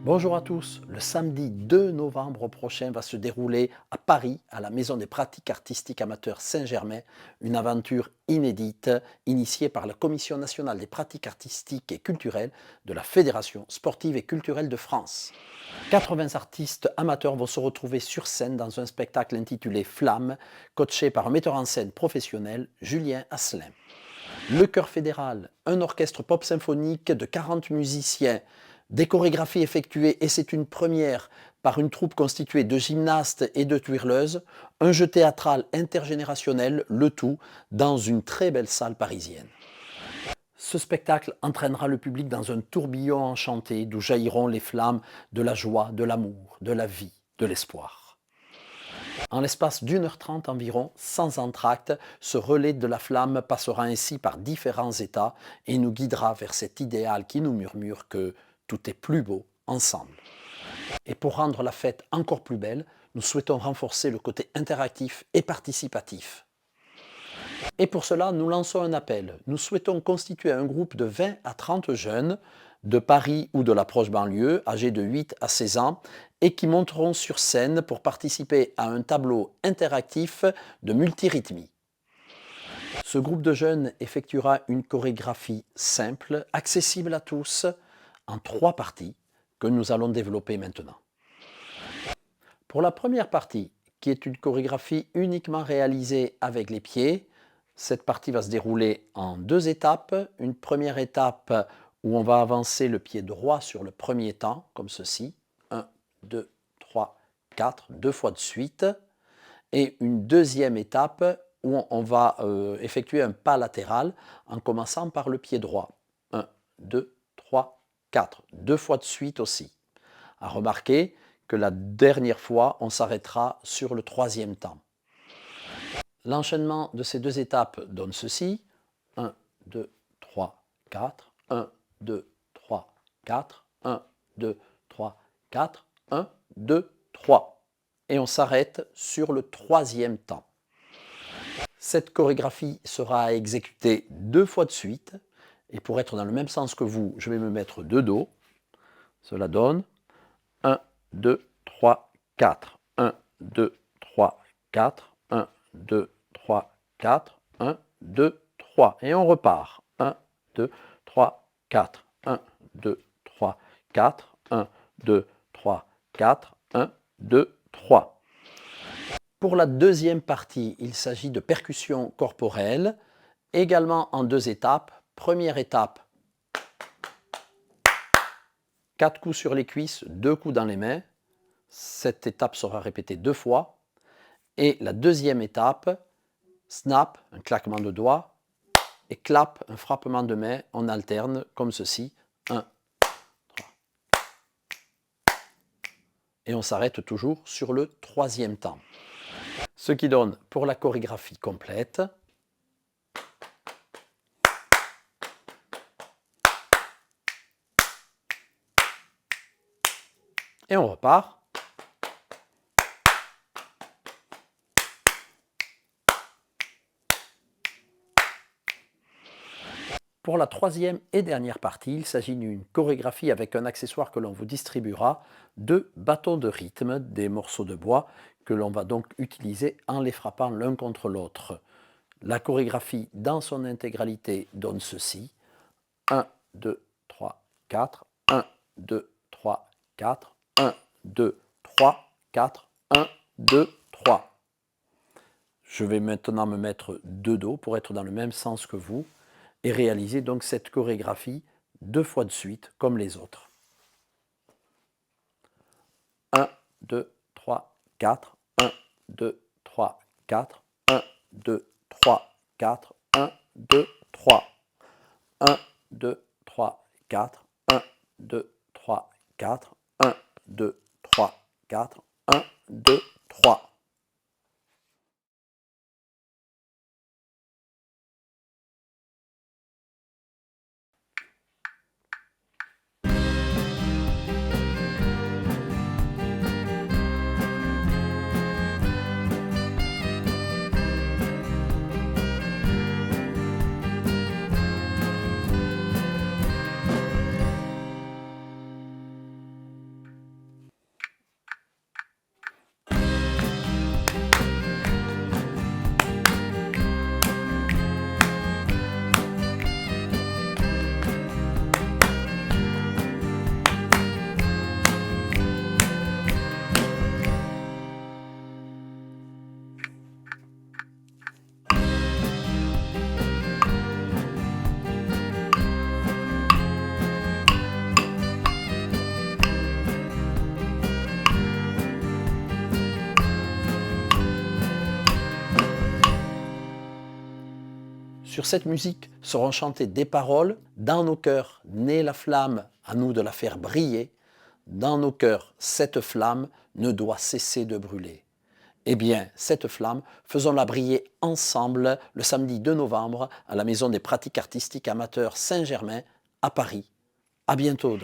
Bonjour à tous, le samedi 2 novembre prochain va se dérouler à Paris, à la Maison des pratiques artistiques amateurs Saint-Germain, une aventure inédite initiée par la Commission nationale des pratiques artistiques et culturelles de la Fédération sportive et culturelle de France. 80 artistes amateurs vont se retrouver sur scène dans un spectacle intitulé Flamme, coaché par un metteur en scène professionnel, Julien Asselin. Le chœur fédéral, un orchestre pop symphonique de 40 musiciens, des chorégraphies effectuées, et c'est une première, par une troupe constituée de gymnastes et de twirleuses, un jeu théâtral intergénérationnel, le tout dans une très belle salle parisienne. Ce spectacle entraînera le public dans un tourbillon enchanté d'où jailliront les flammes de la joie, de l'amour, de la vie, de l'espoir. En l'espace d'1h30 environ, sans entracte, ce relais de la flamme passera ainsi par différents états et nous guidera vers cet idéal qui nous murmure que tout est plus beau ensemble. Et pour rendre la fête encore plus belle, nous souhaitons renforcer le côté interactif et participatif. Et pour cela, nous lançons un appel. Nous souhaitons constituer un groupe de 20 à 30 jeunes de Paris ou de la proche banlieue, âgés de 8 à 16 ans, et qui monteront sur scène pour participer à un tableau interactif de multirythmie. Ce groupe de jeunes effectuera une chorégraphie simple, accessible à tous, en 3 parties que nous allons développer maintenant. Pour la première partie, qui est une chorégraphie uniquement réalisée avec les pieds, cette partie va se dérouler en 2 étapes. Une première étape où on va avancer le pied droit sur le premier temps, comme ceci. 1, 2, 3, 4, 2 fois de suite. Et une deuxième étape où on va effectuer un pas latéral en commençant par le pied droit. 1, 2, 3, 4. 2 fois de suite aussi. À remarquer que la dernière fois, on s'arrêtera sur le troisième temps. L'enchaînement de ces 2 étapes donne ceci. 1, 2, 3, 4. 1, 2, 3, 4. 1, 2, 3, 4. 1, 2, 3. Et on s'arrête sur le troisième temps. Cette chorégraphie sera à exécuter 2 fois de suite. Et pour être dans le même sens que vous, je vais me mettre de dos. Cela donne 1, 2, 3, 4. 1, 2, 3, 4. 1, 2, 3, 4. 1, 2, 3. Et on repart. 1, 2, 3, 4. 1, 2, 3, 4. 1, 2, 3, 4. 1, 2, 3. Pour la deuxième partie, il s'agit de percussion corporelle, également en 2 étapes. Première étape, 4 coups sur les cuisses, 2 coups dans les mains. Cette étape sera répétée 2 fois. Et la deuxième étape, snap, un claquement de doigts, et clap, un frappement de main. On alterne comme ceci. 1, 3. Et on s'arrête toujours sur le troisième temps. Ce qui donne pour la chorégraphie complète. Et on repart. Pour la troisième et dernière partie, il s'agit d'une chorégraphie avec un accessoire que l'on vous distribuera, 2 bâtons de rythme, des morceaux de bois que l'on va donc utiliser en les frappant l'un contre l'autre. La chorégraphie dans son intégralité donne ceci. 1, 2, 3, 4. 1, 2, 3, 4. 1, 2, 3, 4. 1, 2, 3. Je vais maintenant me mettre de dos pour être dans le même sens que vous et réaliser donc cette chorégraphie 2 fois de suite comme les autres. 1, 2, 3, 4. 1, 2, 3, 4. 1, 2, 3, 4. 1, 2, 3. 1, 2, 3, 4. 1, 2, 3, 4. 1, 2, 3, 4. 1, 2, 3. Sur cette musique seront chantées des paroles. Dans nos cœurs naît la flamme, à nous de la faire briller. Dans nos cœurs, cette flamme ne doit cesser de brûler. Eh bien, cette flamme, faisons-la briller ensemble le samedi 2 novembre à la Maison des pratiques artistiques amateurs Saint-Germain à Paris. À bientôt.